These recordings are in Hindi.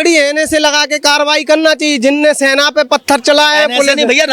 पकड़ी है एनएसए लगा के कार्रवाई करना चाहिए, जिनने सेना पे पत्थर चलाए। पुलिस नहीं भैया,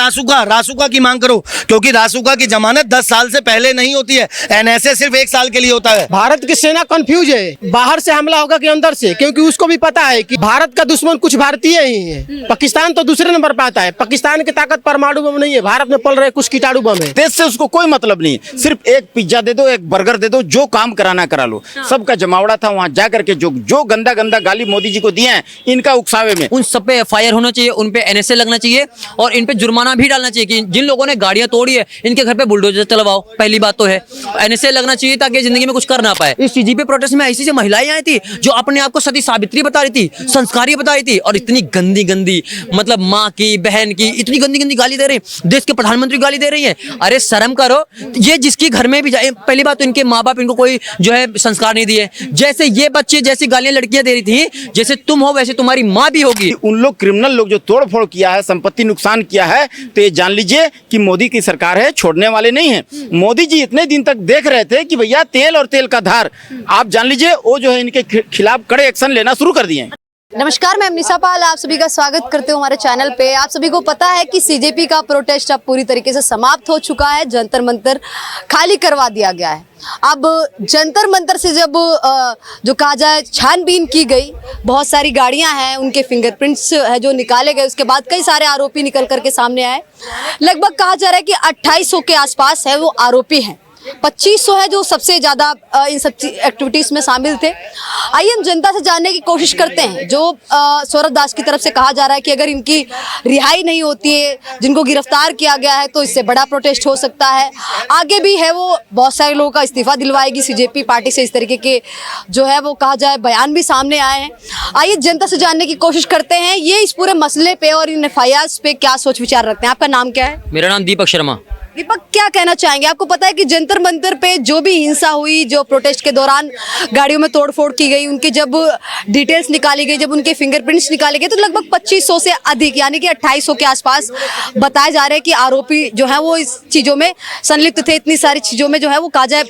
रासुका की मांग करो, क्योंकि रासुका की जमानत 10 साल से पहले नहीं होती है, एनएसए सिर्फ 1 साल के लिए होता है। भारत की सेना कंफ्यूज है, बाहर से हमला होगा कि अंदर से, क्योंकि उसको भी पता है कि भारत का दुश्मन कुछ भारतीय ही है। पाकिस्तान तो दूसरे नंबर पे आता है। पाकिस्तान की ताकत परमाणु बम नहीं है, भारत में पल रहे कुछ कीटाणु बम है। देश से उसको कोई मतलब नहीं है, सिर्फ एक पिज्जा दे दो, एक बर्गर दे दो, जो काम कराना करा लो। सबका जमावड़ा था वहाँ जा करके, जो गंदा गंदा गाली मोदी जी को दिए हैं इनका उकसावे में। उन सब पे एफआईआर होना चाहिए, उन पे एनएसए लगना चाहिए और इन पे जुर्माना भी डालना चाहिए कि जिन लोगों ने गाड़ियां तोड़ी है इनके घर पे बुलडोजर चलवाओ। पहली बात तो है एनएसए लगना चाहिए ताकि जिंदगी में कुछ कर ना पाए। इस सीजीपी प्रोटेस्ट में ऐसी महिलाएं आई थी जो अपने आप को सती सावित्री बता रही थी, संस्कारी बता रही थी, और इतनी गंदी गंदी मतलब माँ की, बहन की इतनी गंदी गंदी गाली दे रही, देश के प्रधानमंत्री गाली दे रही है। अरे शर्म करो। ये जिसकी घर में भी जाए, पहली बात तो इनके माँ बाप इनको कोई जो है संस्कार नहीं दिए। जैसे ये बच्चे जैसी गालियां लड़कियां दे रही थी, जैसे तुम हो वैसे तुम्हारी माँ भी होगी। उन लोग क्रिमिनल लोग जो तोड़फोड़ किया है, संपत्ति नुकसान किया है, तो ये जान लीजिए कि मोदी की सरकार है, छोड़ने वाले नहीं है। मोदी जी इतने दिन तक देख रहे थे कि भैया तेल और तेल का धार, आप जान लीजिए वो जो है इनके खिलाफ कड़े एक्शन लेना शुरू कर दिए। नमस्कार, मैं निशा पाल आप सभी का स्वागत करते हूँ हमारे चैनल पे। आप सभी को पता है कि सीजेपी का प्रोटेस्ट अब पूरी तरीके से समाप्त हो चुका है, जंतर मंतर खाली करवा दिया गया है। अब जंतर मंतर से जब जो कहा जाए छानबीन की गई, बहुत सारी गाड़ियां हैं, उनके फिंगरप्रिंट्स है जो निकाले गए, उसके बाद कई सारे आरोपी निकल करके सामने आए। लगभग कहा जा रहा है कि 2800 के आसपास है वो आरोपी हैं, 2500 है जो सबसे ज़्यादा इन सब एक्टिविटीज़ में शामिल थे। आइए हम जनता से जानने की कोशिश करते हैं। जो सौरभ दास की तरफ से कहा जा रहा है कि अगर इनकी रिहाई नहीं होती है, जिनको गिरफ्तार किया गया है, तो इससे बड़ा प्रोटेस्ट हो सकता है। आगे भी है वो बहुत सारे लोगों का इस्तीफा दिलवाएगी सीजेपी पार्टी से, इस तरीके के जो है वो कहा जाए बयान भी सामने आए हैं। आइए जनता से जानने की कोशिश करते हैं ये इस पूरे मसले पे और इन एफआईआर पे क्या सोच विचार रखते हैं। आपका नाम क्या है? मेरा नाम दीपक शर्मा। दीपक, क्या कहना चाहेंगे? आपको पता है कि जंतर मंतर पे जो भी हिंसा हुई, जो प्रोटेस्ट के दौरान गाड़ियों में तोड़फोड़ की गई, उनकी जब डिटेल्स निकाली गई, जब उनके फिंगरप्रिंट्स निकाले गए, तो लगभग 2500 से अधिक यानी कि 2800 के आसपास बताए जा रहे हैं कि आरोपी जो है वो इस चीज़ों में संलिप्त थे, इतनी सारी चीज़ों में जो है वो काजा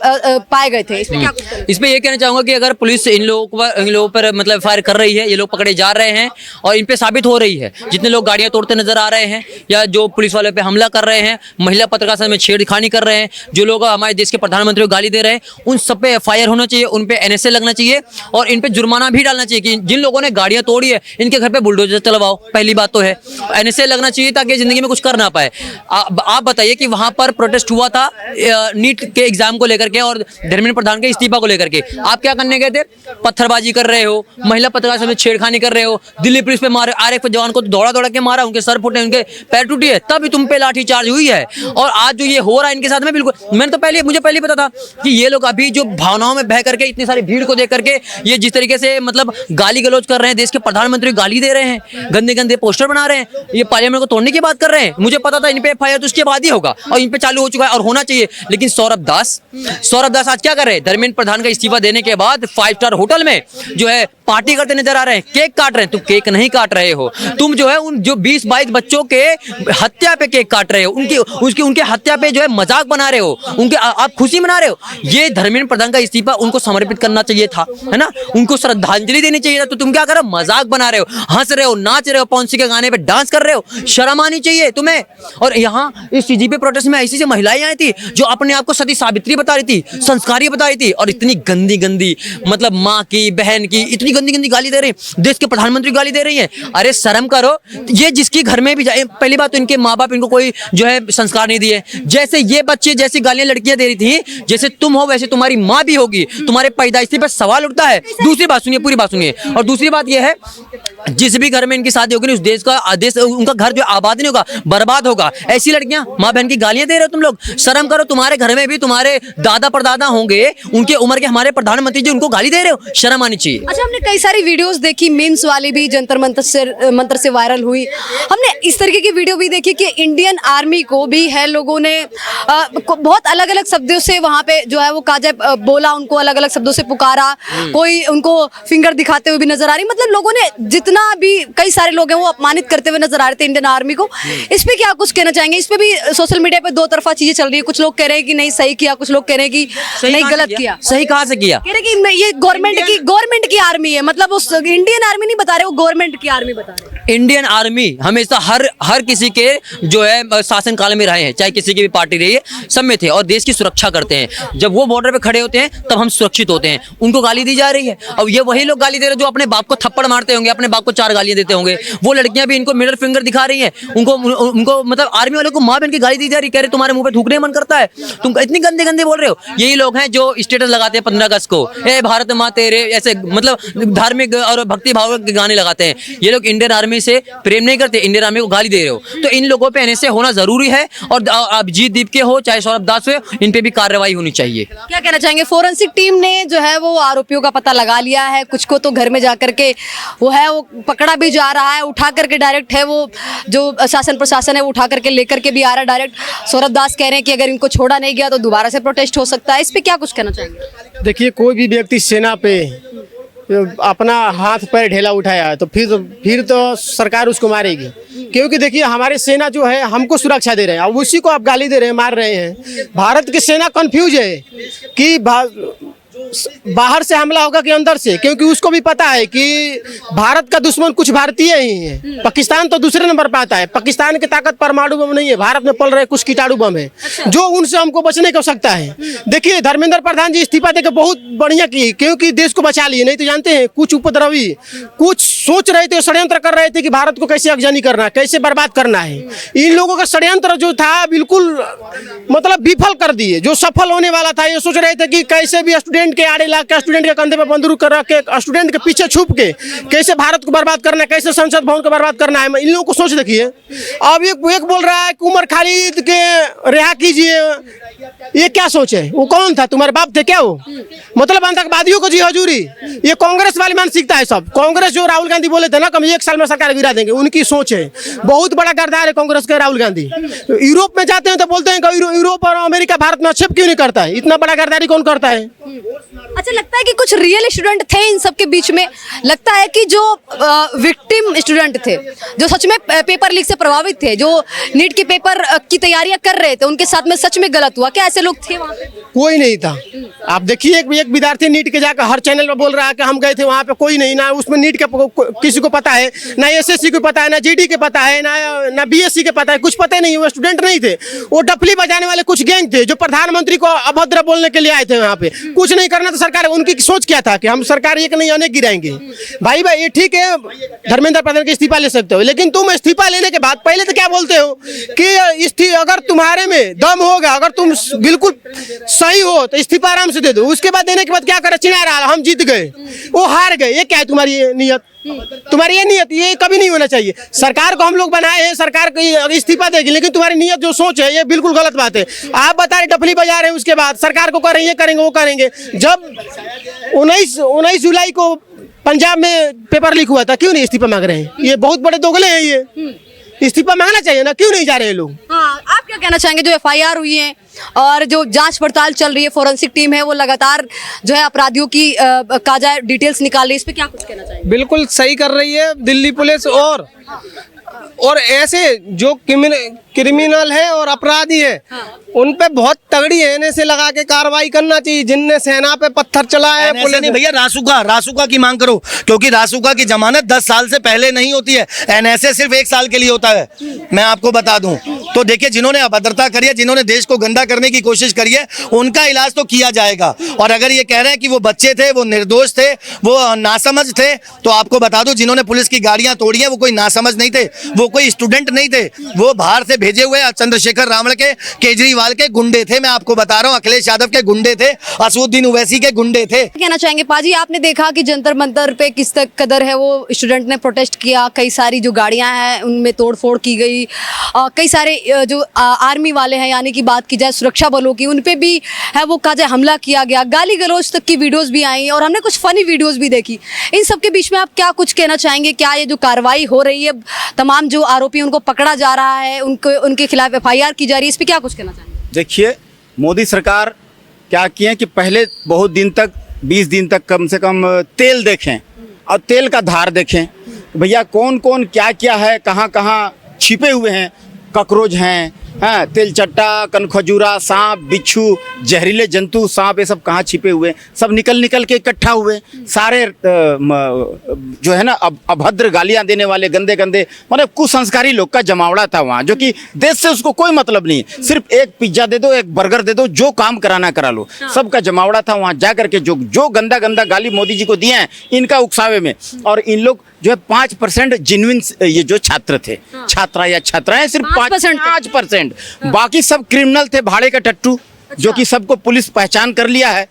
पाए गए थे। इस पे ये कहना चाहूँगा कि अगर पुलिस इन लोगों पर मतलब फायर कर रही है, ये लोग पकड़े जा रहे हैं और इन पे साबित हो रही है, जितने लोग गाड़ियाँ तोड़ते नजर आ रहे हैं या जो पुलिस वाले पे हमला कर रहे हैं, महिला पत्रकार में छेड़खानी कर रहे हैं, जो लोग हमारे देश के प्रधानमंत्री को गाली दे रहे हैं, उन सब पे एफआईआर होना चाहिए, उन पे एनएसए लगना चाहिए और इन पे जुर्माना भी डालना चाहिए कि जिन लोगों ने गाड़ियां तोड़ी है इनके घर पे बुलडोजर चलवाओ। पहली बात तो है एनएसए लगना चाहिए ताकि जिंदगी में कुछ कर ना पाए। आप बताइए कि वहां पर प्रोटेस्ट हुआ था नीट के एग्जाम को लेकर के और धर्मेंद्र प्रधान के इस्तीफा को लेकर के। आप क्या करने गए थे? पत्थरबाजी कर रहे हो, महिला पत्रकार से छेड़खानी कर रहे हो, दिल्ली पुलिस पे मारे, आरएफ जवान को दौड़ा दौड़ा के मारा, उनके सर फूटे, उनके पैर टूटे है, तब तुम पे लाठीचार्ज हुई है। और आज जो ये हो रहा है इनके साथ में, बिल्कुल मैंने तो मुझे पहले पता था कि ये लोग अभी जो भावनाओं में बह करके इतनी सारी भीड़ को देख करके ये जिस तरीके से मतलब गाली गलौज कर रहे हैं, देश के प्रधानमंत्री गाली दे रहे हैं, गंदे गंदे पोस्टर बना रहे हैं, ये पार्लियामेंट को तोड़ने की बात कर रहे हैं, मुझे पता था इन पे एफआईआर तो उसके बाद ही होगा और इन पे चालू हो चुका है और होना चाहिए। लेकिन सौरभ दास आज क्या कर रहे हैं? धर्मेंद्र प्रधान का इस्तीफा देने के बाद 5 स्टार होटल में जो है पार्टी करते नजर आ रहे हैं, केक काट रहे हैं। तुम केक नहीं काट रहे हो, तुम जो है उन जो 20-22 बच्चों के हत्या पे केक काट रहे हो, उनके हत्या पे जो है मजाक बना रहे हो, उनके आप खुशी मना रहे हो। ये धर्मेंद्र प्रधान का इस्तीफा उनको समर्पित करना चाहिए था, है ना, उनको श्रद्धांजलि देनी चाहिए था। तो तुम क्या कर रहे हो? मजाक बना रहे हो, हंस रहे हो, नाच रहे हो, पॉन्सी के गाने पे डांस कर रहे हो, शर्म आनी चाहिए तुम्हें। और यहाँ इस सीजीपी प्रोटेस्ट में ऐसी महिलाएं आई थी जो अपने आप को सती सावित्री बता रही थी, संस्कारी बता रही थी, और इतनी गंदी गंदी मतलब माँ की, बहन की इतनी गंदी गंदी गाली दे रही, देश के प्रधानमंत्री गाली दे रही है। अरे शर्म करो। ये जिसकी घर में भी जाए, पहली बात तो इनके माँ बाप इनको कोई जो है संस्कार नहीं दिए। जैसे ये बच्चे जैसी गालियां लड़कियां दे रही थी, जैसे तुम हो वैसे तुम्हारी माँ भी होगी, तुम्हारे पैदाइशी पर सवाल उठता है। दूसरी बात सुनिए, पूरी बात सुनिए। और दूसरी बात यह है, जिस भी घर में इनकी शादी होगी, उस देश उनका घर जो आबाद नहीं होगा, बर्बाद होगा। ऐसी लड़कियां माँ बहन की गालियां दे रहे हो तुम लोग, शर्म करो। तुम्हारे घर में भी तुम्हारे दादा परदादा होंगे, उनके उम्र के हमारे प्रधानमंत्री जी, उनको गाली दे रहे हो, शर्म आनी चाहिए। अच्छा, हमने कई सारी वीडियोस देखी, मीम्स वाली भी जंतर मंतर से वायरल हुई। हमने इस तरीके की वीडियो भी देखी कि इंडियन आर्मी को भी है लोगों ने बहुत अलग अलग शब्दों से वहाँ पे जो है वो काजा बोला, उनको अलग अलग शब्दों से पुकारा, कोई उनको फिंगर दिखाते हुए भी नजर आ रही। मतलब लोगों ने जितना भी कई सारे लोग हैं वो अपमानित करते हुए नजर आ रहे थे इंडियन आर्मी को, इस पे क्या कुछ कहना चाहेंगे? इस पे भी सोशल मीडिया पे दो तरफा चीजें चल रही है, कुछ लोग कह रहे हैं कि नहीं सही किया, कुछ लोग कह रहे हैं कि नहीं गलत किया। सही कहाँ से किया? कह रहे कि ये गवर्नमेंट की आर्मी है, मतलब उस इंडियन आर्मी नहीं बता रहे, वो गवर्नमेंट की आर्मी बता रहे हैं। इंडियन आर्मी हमेशा हर किसी के जो है शासन काल में रहे हैं, चाहे किसी की भी पार्टी रही है, सब में थे और देश की सुरक्षा करते हैं। जब वो बॉर्डर पे खड़े होते हैं तब हम सुरक्षित होते हैं। उनको गाली दी जा रही है, अब ये वही लोग गाली दे रहे हैं जो अपने बाप को थप्पड़ मारते होंगे, अपने बाप को 4 गालियां देते होंगे। वो लड़कियां भी इनको मिडिल फिंगर दिखा रही हैं, उनको मतलब आर्मी वालों को माँ बहन की गाली दी जा रही है, कह रहे तुम्हारे मुंह पे थूकने मन करता है, तुम इतनी गंदे गंदे बोल रहे हो। यही लोग हैं जो स्टेटस लगाते हैं 15 अगस्त को, ए भारत माँ तेरे, ऐसे मतलब धार्मिक और भक्ति भाव के गाने लगाते हैं। ये लोग इंडियन आर्मी से प्रेम नहीं करते, इंडियन आर्मी को गाली दे रहे हो। तो इन लोगों पे एनएसए होना जरूरी है और अभिजीत दीप के हो चाहे सौरभ दास हो, इन पे भी कार्रवाई होनी चाहिए। क्या कहना चाहेंगे? फोरेंसिक टीम ने जो है वो आरोपियों का पता लगा लिया है, कुछ को तो घर में जाकर के वो पकड़ा भी जा रहा है, उठा करके डायरेक्ट है वो जो शासन प्रशासन है वो उठा करके लेकर के भी आ रहा है डायरेक्ट। सौरभ दास कह रहे हैं कि अगर इनको छोड़ा नहीं गया तो दोबारा से प्रोटेस्ट हो सकता है, इस पे क्या कुछ कहना चाहेंगे? देखिए, कोई भी व्यक्ति सेना पे अपना हाथ पैर ढेला उठाया है तो फिर तो सरकार उसको मारेगी, क्योंकि देखिए हमारे सेना जो है हमको सुरक्षा दे रहे हैं, अब उसी को आप गाली दे रहे हैं, मार रहे हैं। भारत की सेना कंफ्यूज है कि बाहर से हमला होगा कि अंदर से, क्योंकि उसको भी पता है कि भारत का दुश्मन कुछ भारतीय ही है। पाकिस्तान तो दूसरे नंबर पे आता है। पाकिस्तान की ताकत परमाणु बम नहीं है, भारत में पल रहे कुछ कीटाणु बम है जो उनसे हमको बचने की आवश्यकता है। देखिए, धर्मेंद्र प्रधान जी इस्तीफा देकर बहुत बढ़िया की, क्योंकि देश को बचा लिए। नहीं तो जानते हैं कुछ उपद्रवी कुछ सोच रहे थे, षड्यंत्र कर रहे थे कि भारत को कैसे अगजनी करना है, कैसे बर्बाद करना है। इन लोगों का षड्यंत्र जो था बिल्कुल मतलब विफल कर दिए। जो सफल होने वाला था, ये सोच रहे थे कि कैसे भी स्टूडेंट के आड़े ला के, स्टूडेंट के कंधे पे बंदूक रख के, स्टूडेंट के पीछे छुप के कैसे भारत को बर्बाद करना है, कैसे संसद भवन को बर्बाद करना है। इन लोगों को सोच देखिए। अब एक बोल रहा है कि उमर खालिद के रिहा कीजिए, ये क्या सोच है? वो कौन था? तुम्हारे बाप थे क्या वो? मतलब आतंकवादियों को जी हजूरी। ये कांग्रेस वाली मानसिकता है सब। कांग्रेस जो राहुल गांधी बोले थे ना कम 1 साल में सरकार गिरा देंगे, उनकी सोच है। बहुत बड़ा गद्दार है कांग्रेस के राहुल गांधी। यूरोप में जाते हैं तो बोलते हैं कि यूरोप और अमेरिका भारत में आक्षेप क्यों नहीं करता है? इतना बड़ा गद्दारी कौन करता है? अच्छा, लगता है कि कुछ रियल स्टूडेंट थे इन सब के बीच में। लगता है कि जो विक्टिम स्टूडेंट थे, जो सच में पेपर लीक से प्रभावित थे, जो नीट के पेपर की तैयारियां कर रहे थे, उनके साथ में सच में गलत हुआ क्या? ऐसे लोग थे वहाँ पे? कोई नहीं था। आप देखिए, एक विद्यार्थी नीट के जाकर हर चैनल में बोल रहा है कि हम गए थे वहाँ पे, कोई नहीं। ना उसमें नीट के किसी को पता है, ना एसएससी को पता है, ना जीडी के पता है, ना बीएससी के पता है, कुछ पता नहीं। वो स्टूडेंट नहीं थे, वो डफली बजाने वाले कुछ गैंग थे जो प्रधानमंत्री को अभद्र बोलने के लिए आए थे वहाँ पे। कुछ नहीं करना तो सरकार, उनकी सोच क्या था कि हम सरकार एक नहीं अनेक गिराएंगे। भाई ये ठीक है, धर्मेंद्र प्रधान के इस्तीफा ले सकते हो, लेकिन तुम इस्तीफा लेने के बाद पहले तो क्या बोलते हो कि अगर तुम्हारे में दम होगा, अगर तुम बिल्कुल सही हो तो इस्तीफा आराम से दे दो। उसके बाद देने के बाद क्या करे? चिढ़ा रहा हम जीत गए, वो हार गए। ये क्या है तुम्हारी नीयत? तुम्हारी ये नीयत ये कभी नहीं होना चाहिए। सरकार को हम लोग बनाए हैं, सरकार को इस्तीफा देगी, लेकिन तुम्हारी नीयत जो सोच है ये बिल्कुल गलत बात है। आप बता रहे डफली बजा रहे हैं, उसके बाद सरकार को कर रहे हैं, ये करेंगे वो करेंगे। जब 19 जुलाई को पंजाब में पेपर लीक हुआ था, क्यों नहीं इस्तीफा मांग रहे हैं? ये बहुत बड़े दोगले हैं। ये इस्तीफा मांगना चाहिए ना, क्यों नहीं जा रहे हैं लोग? हाँ, आप क्या कहना चाहेंगे? जो एफआईआर हुई है और जो जांच पड़ताल चल रही है, फोरेंसिक टीम है वो लगातार जो है अपराधियों की ताजा डिटेल्स निकाल रही है, इस पे क्या कुछ कहना चाहेंगे? बिल्कुल सही कर रही है दिल्ली पुलिस। और ऐसे जो क्रिमिनल है और अपराधी है, उन पे बहुत तगड़ी एनएसए लगा के कार्रवाई करना चाहिए। जिनने सेना पे पत्थर चलाया है, पुलिस नहीं भैया, रासुका की मांग करो, क्योंकि रासुका की जमानत 10 साल से पहले नहीं होती है। एनएसए सिर्फ 1 साल के लिए होता है, मैं आपको बता दूं। तो देखिए, जिन्होंने अभद्रता करी है, जिन्होंने देश को गंदा करने की कोशिश करी है, उनका इलाज तो किया जाएगा। और अगर ये कह रहे हैं कि वो बच्चे थे, वो निर्दोष थे, वो नासमझ थे, तो आपको बता दूं जिन्होंने पुलिस की गाड़ियां तोड़ी हैं वो कोई नासमझ नहीं थे, वो कोई स्टूडेंट नहीं थे, वो बाहर से भेजे हुए चंद्रशेखर रावण के, केजरीवाल के गुंडे थे। मैं आपको बता रहा हूँ, अखिलेश यादव के गुंडे थे, असदुद्दीन ओवैसी के गुंडे थे। कहना चाहेंगे पाजी, आपने देखा कि जंतर मंतर पे किस तक कदर है वो स्टूडेंट ने प्रोटेस्ट किया, कई सारी जो गाड़ियां हैं उनमें तोड़फोड़ की गई, कई सारे जो आर्मी वाले हैं, यानी कि बात की जाए सुरक्षा बलों की, उन पे भी है वो कहा जाए हमला किया गया, गाली गलौज तक की वीडियोस भी आई और हमने कुछ फनी वीडियोस भी देखी। इन सब के बीच में आप क्या कुछ कहना चाहेंगे? क्या ये जो कार्रवाई हो रही है, तमाम जो आरोपी उनको पकड़ा जा रहा है, उनके खिलाफ एफआईआर की जा रही है, इस पे क्या कुछ कहना चाहेंगे? देखिए, मोदी सरकार क्या किए कि पहले बहुत दिन तक 20 दिन तक कम से कम तेल देखें और तेल का धार देखें। भैया कौन कौन क्या क्या है, कहाँ कहाँ छिपे हुए हैं, कॉकरोच हैं, हाँ, तेलचट्टा, कनखजूरा, सांप, बिच्छू, जहरीले जंतु, सांप, ये सब कहाँ छिपे हुए, सब निकल निकल के इकट्ठा हुए सारे जो है ना अभद्र गालियां देने वाले गंदे गंदे मतलब कुसंस्कारी लोग का जमावड़ा था वहाँ, जो कि देश से उसको कोई मतलब नहीं है, सिर्फ एक पिज्जा दे दो, एक बर्गर दे दो, जो काम कराना करा लो, सबका जमावड़ा था वहाँ जा करके। जो गंदा गंदा गाली मोदी जी को दिए हैं इनका उकसावे में, और इन लोग जो है 5% जेन्युइन ये जो छात्र थे, छात्रा या छात्राएं सिर्फ 5%, बाकी सब क्रिमिनल थे, भाड़े का टट्टू, जो कि सबको पुलिस पहचान कर लिया है।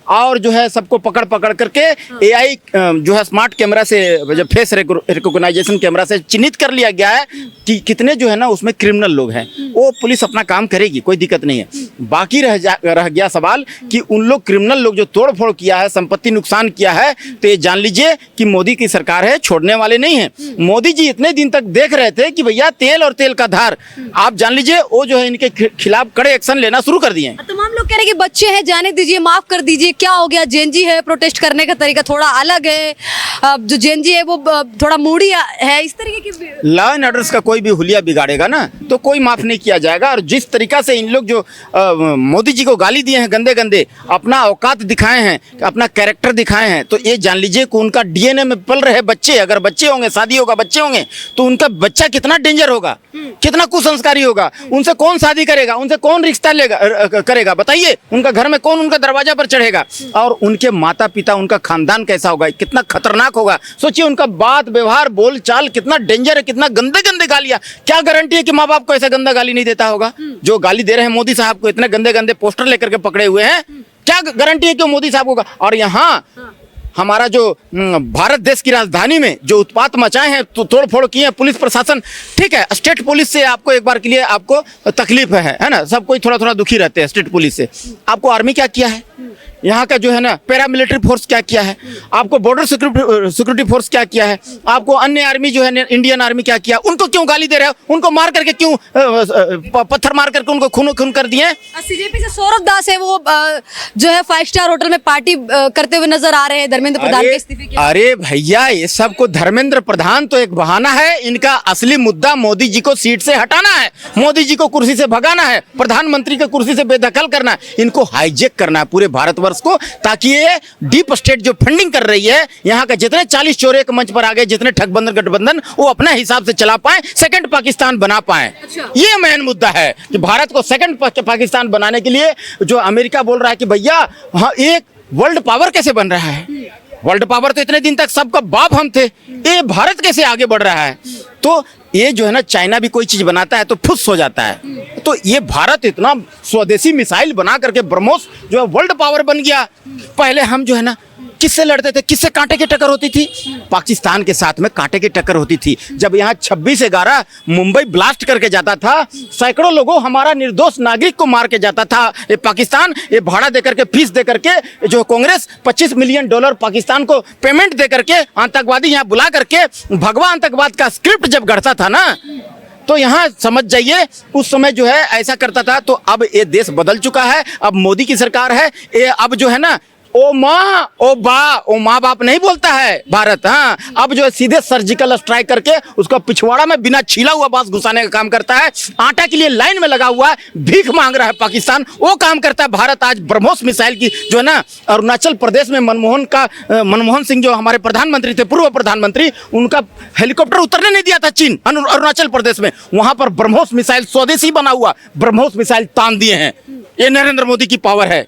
और जो है सबको पकड़ पकड़ करके एआई जो है स्मार्ट कैमरा से, जब फेस रिकॉग्नाइजेशन कैमरा से चिन्हित कर लिया गया है कि कितने जो है ना उसमें क्रिमिनल लोग हैं। वो पुलिस अपना काम करेगी, कोई दिक्कत नहीं है। बाकी रह गया सवाल कि उन लोग क्रिमिनल लोग जो तोड़ फोड़ किया है, संपत्ति नुकसान किया है, तो ये जान लीजिए कि मोदी की सरकार है, छोड़ने वाले नहीं है। मोदी जी इतने दिन तक देख रहे थे कि भैया तेल और तेल का धार, आप जान लीजिए वो जो है इनके खिलाफ कड़े एक्शन लेना शुरू कर दिए हैं। तमाम लोग कह रहे हैं कि बच्चे हैं, जाने दीजिए, माफ कर दीजिए, क्या हो गया, जेनजी है, प्रोटेस्ट करने का तरीका थोड़ा अलग है, जो जेनजी है वो थोड़ा मूडी है, इस तरीके की लॉ एंड ऑर्डर्स का कोई भी हुलिया बिगाड़ेगा ना तो कोई माफ नहीं किया जाएगा। और जिस तरीका से इन लोग जो मोदी जी को गाली दिए हैं गंदे गंदे, अपना औकात दिखाए हैं, अपना कैरेक्टर दिखाए हैं, तो ये जान लीजिए कि उनका डीएनए में पल रहे बच्चे, अगर बच्चे होंगे, शादी होगा, बच्चे होंगे, तो उनका बच्चा कितना डेंजर होगा, कितना कुसंस्कारी होगा। उनसे कौन शादी करेगा, उनसे कौन रिश्ता करेगा बताइए, उनका घर में कौन उनका दरवाजा पर चढ़ेगा, और उनके माता पिता, उनका खानदान कैसा होगा, कितना खतरनाक होगा। सोचिए उनका बात व्यवहार बोल चाल कितना डेंजर है, कितना गंदे गंदे गालियां। क्या गारंटी है कि माँ बाप को ऐसा गंदा गाली नहीं देता होगा जो गाली दे रहे हैं मोदी साहब को, इतने गंदे गंदे पोस्टर लेकर के पकड़े हुए हैं। क्या गारंटी है कि मोदी साहब होगा। और यहाँ हमारा जो भारत देश की राजधानी में जो उत्पात मचाए हैं, तो तोड़ फोड़ किए हैं पुलिस प्रशासन, ठीक है, स्टेट पुलिस से आपको एक बार के लिए आपको तकलीफ है ना, सब कोई थोड़ा थोड़ा दुखी रहते हैं स्टेट पुलिस से। आपको आर्मी क्या किया है, यहाँ का जो है ना पैरामिलिट्री फोर्स क्या किया है, आपको बॉर्डर सिक्योरिटी फोर्स क्या किया है, आपको अन्य आर्मी जो है इंडियन आर्मी क्या किया, उनको क्यों गाली दे रहे हो, उनको मार करके क्यों पत्थर मार करके उनको खून खून कर दिए। सीजेपी से सौरभ दास है, वो जो है 5 स्टार होटल में पार्टी करते हुए नजर आ रहे हैं धर्मेंद्र प्रधान के इस्तीफे के। अरे भैया ये सब को धर्मेंद्र प्रधान तो एक बहाना है, इनका असली मुद्दा मोदी जी को सीट से हटाना है, मोदी जी को कुर्सी से भगाना है, प्रधानमंत्री की कुर्सी से बेदखल करना है, इनको हाईजेक करना है पूरे भारतवर्ष को, ताकि ये डीप स्टेट जो फंडिंग कर रही है, यहाँ का जितने 40 चोर एक मंच पर आ गए, जितने ठगबंधन गठबंधन, वो अपने हिसाब से चला पाए, सेकंड पाकिस्तान बना पाए। ये मेन मुद्दा है कि भारत को सेकंड पाकिस्तान बनाने के लिए जो अमेरिका बोल रहा है कि भैया हाँ एक वर्ल्ड पावर कैसे बन रहा है, वर्ल्ड पावर तो इतने दिन तक सबका बाप हम थे, ये भारत कैसे आगे बढ़ रहा है। तो ये जो है ना चाइना भी कोई चीज बनाता है तो फुस हो जाता है, तो ये भारत इतना स्वदेशी मिसाइल बना करके ब्रह्मोस जो है वर्ल्ड पावर बन गया। पहले हम जो है ना किससे लड़ते थे, किससे कांटे की टक्कर होती थी, पाकिस्तान के साथ में कांटे की टक्कर होती थी। जब यहाँ 26/11 मुंबई ब्लास्ट करके जाता था, सैकड़ों लोगों हमारा निर्दोष नागरिक को मार के जाता था ये पाकिस्तान, ये भाड़ा देकर के फीस देकर के जो कांग्रेस $25 मिलियन पाकिस्तान को पेमेंट देकर के आतंकवादी यहाँ बुला करके भगवा आतंकवाद का स्क्रिप्ट जब गढ़ता था ना, तो यहाँ समझ जाइए उस समय जो है ऐसा करता था। तो अब ये देश बदल चुका है, अब मोदी की सरकार है, ये अब जो है ना ओ माँ ओ बा ओ माँ बाप नहीं बोलता है भारत। हाँ अब जो है सीधे सर्जिकल स्ट्राइक करके उसका पिछवाड़ा में बिना छीला हुआ बांस घुसाने का काम करता है। आटा के लिए लाइन में लगा हुआ है, भीख मांग रहा है पाकिस्तान, वो काम करता है भारत। आज ब्रह्मोस मिसाइल की जो है ना अरुणाचल प्रदेश में मनमोहन सिंह जो हमारे प्रधानमंत्री थे, पूर्व प्रधानमंत्री, उनका हेलीकॉप्टर उतरने नहीं दिया था चीन अरुणाचल प्रदेश में, वहां पर ब्रह्मोस मिसाइल स्वदेशी बना हुआ ब्रह्मोस मिसाइल तान दिए हैं। ये नरेंद्र मोदी की पावर है।